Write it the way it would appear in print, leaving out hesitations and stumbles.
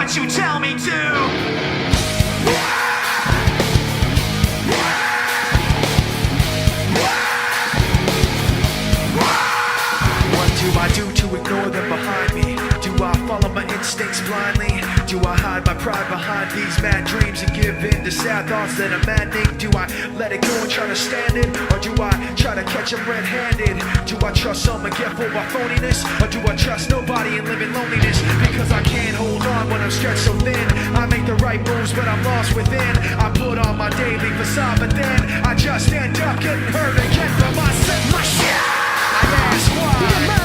what you tell me to. What do I do to ignore them behind me? Do I follow my instincts blindly? Do I hide my pride behind these mad dreams and give in to sad thoughts that are maddening? Do I let it go and try to stand it? Or do I try to catch them red-handed? Do I trust some and get fooled by phoniness? Or do I trust nobody and live in loneliness? Because I can't hold on when I'm stretched so thin. I make the right moves but I'm lost within. I put on my daily facade but then I just end up getting hurt again for my shit. I ask why.